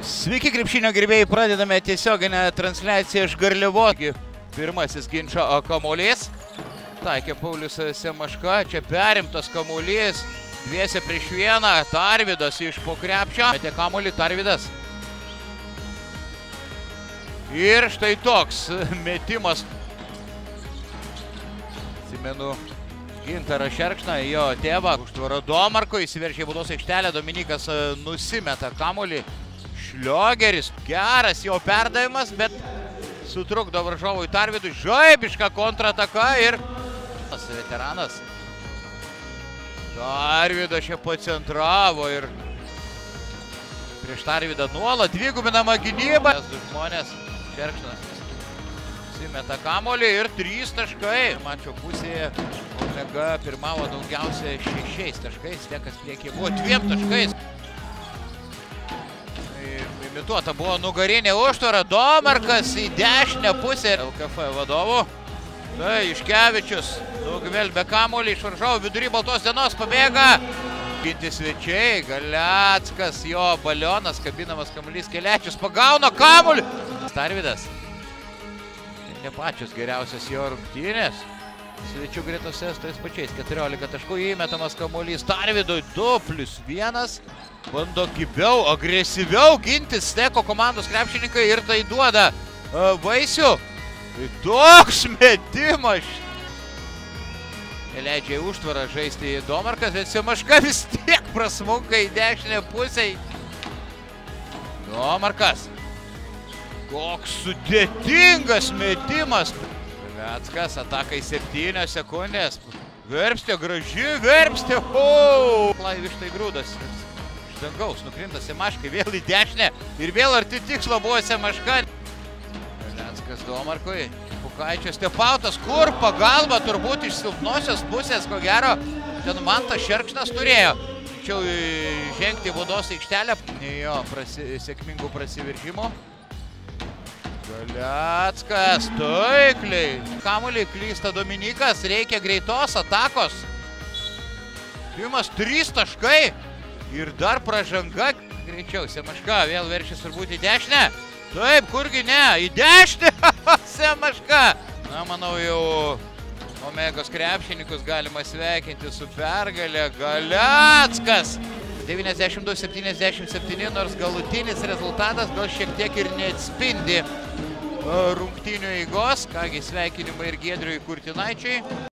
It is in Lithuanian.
Sveiki, krepšinio gerbėjai, pradedame tiesioginę transliaciją iš Garliavos. Pirmasis ginčo kamuolys. Taikė Paulius Semaška, čia perimtas kamuolys. Dviese prieš vieną, Tarvydas iš po krepšio. Metė kamuolį Tarvydas. Ir štai toks metimas. Atsimenu Gintarą Šerkšną, jo tėvą. Užtvara Domarko, įsiveržė į baudos aikštelę, Dominikas nusimeta kamuolį. Šliogeris, geras jo perdavimas, bet sutrukdo varžovui Tarvydui. Žaibiška kontrataka ir veteranas. Tarvydas čia pacentravo ir prieš Tarvydą nuolat dvigubinama gynyba. Du žmonės, Šerkšnas simeta kamuolį ir 3 taškai. Mačio pusėje Omega pirmavo daugiausiai 6 taškais, Stekas priekį buvo 2 taškais. Imituota buvo nugarinė užtvara, Domarkas į dešinę pusę LKF vadovų. Tai Juškevičius nugvelbė kamuolį iš varžovų vidury baltos dienos, pabėga. Ginti svečiai, Galeckas, jo balionas, kabinamas kamuolys, Kelečius pagauna kamuolį. Tarvydas. Ne pačios geriausios jo rungtynės. Svečių gretose su tais pačiais 14 taškų įmetamas kamuolys Tarvydui 2+1. Bando kibiau, agresyviau gintis Steko komandos krepšininkai ir tai duoda vaisių. Tai toks metimas. Neleidžia į užtvarą žaisti Domarkas, bet Semaška vis tiek prasmunka į dešinę pusę. Domarkas. Koks sudėtingas metimas. Veckas atakai 7 sekundės. Verpstė, graži verpstė. Laivištai grūdas. Iš dangaus nukrinta Semaškai, vėl į dešinę. Ir vėl arti tikslo buvo Semaška. Veckas Domarkui. Pukaičio stepautas. Kur pagalba turbūt iš silpnosios pusės, ko gero. Ten Mantas Šerkšnas turėjo. Tačiau žengti baudos aikštelę. Jo, sėkmingų prasiveržimų. Galeckas, taikliai. Kamuolį klysta Dominikas, reikia greitos atakos. Pirmas 3 taškai ir dar pražanga. Greičiau, Semaška vėl veršis turbūt į dešinę. Taip, kurgi ne, į dešinę. Semaška. Na, manau, jau Omegos krepšininkus galima sveikinti su pergalė. Galeckas. 92-77, nors galutinis rezultatas gal šiek tiek ir neatspindi rungtynių eigos. Kągi, sveikinimai ir Giedriui Kurtinaičiui.